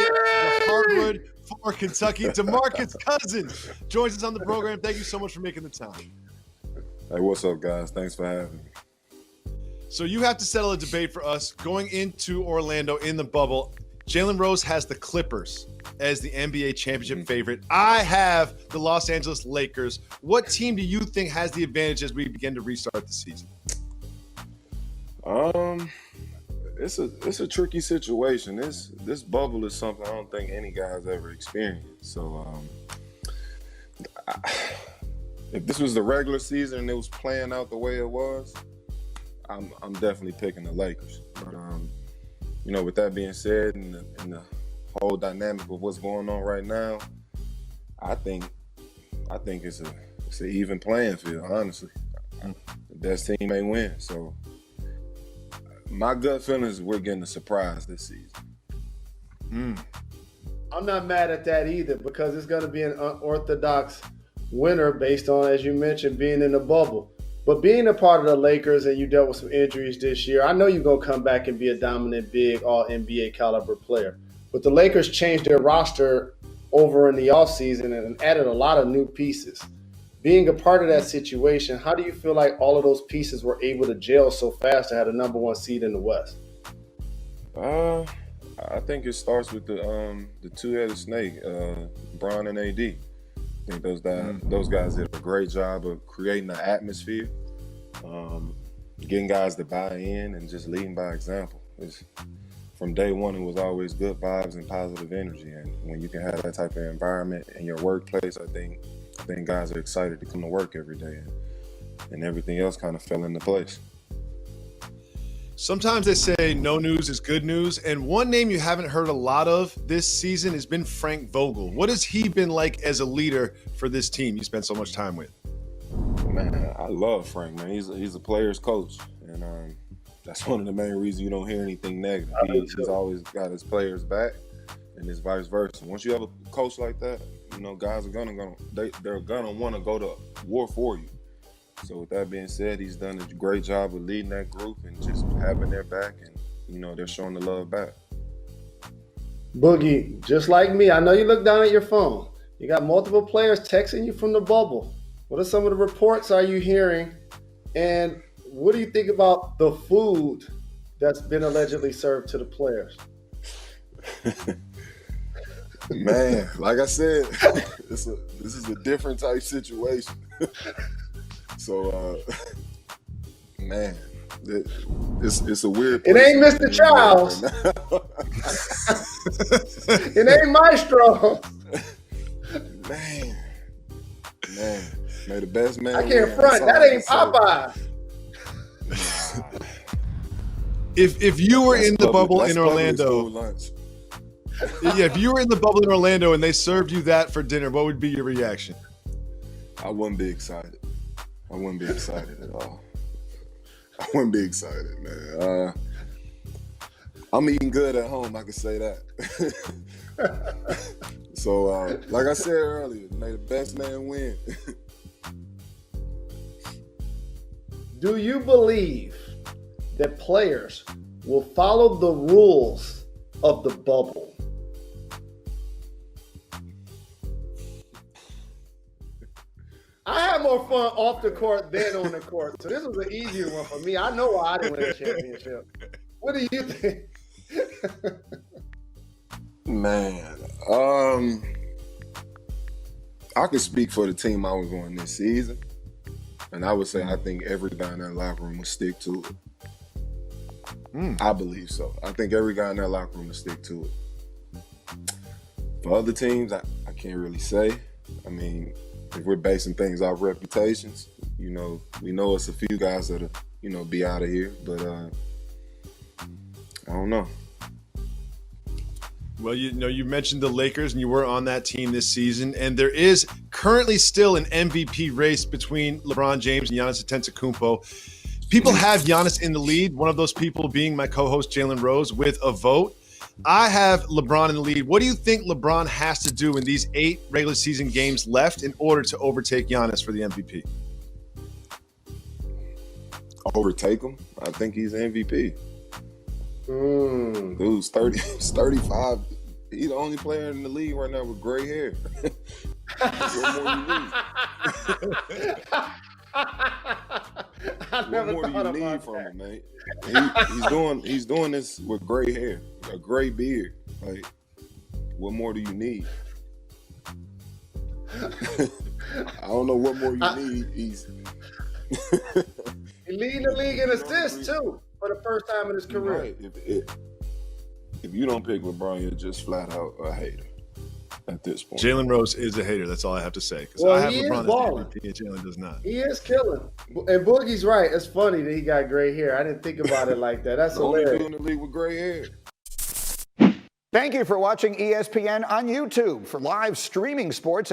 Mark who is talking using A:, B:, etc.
A: the hardwood for Kentucky. Demarcuas Cousins joins us on the program. Thank you so much for making the time.
B: Hey, what's up, guys? Thanks for having me.
A: So you have to settle a debate for us going into Orlando in the bubble. Jalen Rose has the Clippers as the NBA championship favorite. I have the Los Angeles Lakers. What team do you think has the advantage as we begin to restart the season?
B: It's a tricky situation. This bubble is something I don't think any guy's ever experienced. So, if this was the regular season and it was playing out the way it was, I'm definitely picking the Lakers. But with that being said, and the whole dynamic of what's going on right now, I think it's an even playing field. Honestly, the best team may win. So my gut feeling is we're getting a surprise this season.
C: I'm not mad at that either because it's going to be an unorthodox winner based on, as you mentioned, being in the bubble. But being a part of the Lakers and you dealt with some injuries this year, I know you're going to come back and be a dominant, big, all-NBA caliber player. But the Lakers changed their roster over in the offseason and added a lot of new pieces. Being a part of that situation, how do you feel like all of those pieces were able to gel so fast to have the number one seed in the West?
B: I think it starts with the two-headed snake, Bron and AD. I think those guys did a great job of creating an atmosphere, getting guys to buy in and just leading by example. From day one, it was always good vibes and positive energy. And when you can have that type of environment in your workplace, I think guys are excited to come to work every day, and everything else kind of fell into place.
A: Sometimes they say no news is good news, and one name you haven't heard a lot of this season has been Frank Vogel. What has he been like as a leader for this team you spent so much time with?
B: Man, I love Frank, man. He's a player's coach, and that's one of the main reasons you don't hear anything negative. He's always got his players back, and it's vice versa. Once you have a coach like that, guys are they're gonna want to go to war for you. So with that being said, he's done a great job of leading that group and just having their back, and they're showing the love back.
C: Boogie, just like me, I know you look down at your phone. You got multiple players texting you from the bubble. What are some of the reports are you hearing? And what do you think about the food that's been allegedly served to the players?
B: Man, like I said, this is a different type situation. So, man, it's a weird place.
C: It ain't Mr. Charles. It ain't Maestro.
B: Man, may the best man.
C: I can't front. That ain't Popeye.
A: If you were in the bubble in Orlando, if you were in the bubble in Orlando and they served you that for dinner, what would be your reaction?
B: I wouldn't be excited. I wouldn't be excited at all. I wouldn't be excited, man. I'm eating good at home, I can say that. So, like I said earlier, may the best man win.
C: Do you believe that players will follow the rules of the bubble? I had more fun off the court than on the court, so this was an easier one for me. I know why I didn't win a championship. What do you think?
B: Man, I could speak for the team I was on this season, and I would say I think every guy in that locker room would stick to it. I believe so. I think every guy in that locker room would stick to it. For other teams, I can't really say. I mean, if we're basing things off reputations, we know it's a few guys that'll, be out of here, but I don't know.
A: Well, you mentioned the Lakers, and you were on that team this season, and there is currently still an MVP race between LeBron James and Giannis Antetokounmpo. People have Giannis in the lead, one of those people being my co-host Jalen Rose with a vote. I have LeBron in the lead. What do you think LeBron has to do in these 8 regular season games left in order to overtake Giannis for the MVP?
B: Overtake him? I think he's MVP. Dude's 35, He's the only player in the league right now with gray hair. What more you need? What more do you need from him, man? He's doing this with gray hair, a gray beard. Like, what more do you need? I don't know what more you need. He's
C: leading the league in assists too for the first time in his career.
B: Right. If you don't pick LeBron, you're just flat out a hater at this point.
A: Jalen Rose is a hater. That's all I have to say. Because
C: Well,
A: I have
C: he is
A: LeBron as
C: balling.
A: MVP and Jalen does not.
C: He is killing. And Boogie's right. It's funny that he got gray hair. I didn't think about it like that. That's
B: The only
C: hilarious.
B: dude in the league with gray hair.
D: Thank you for watching ESPN on YouTube. For live streaming sports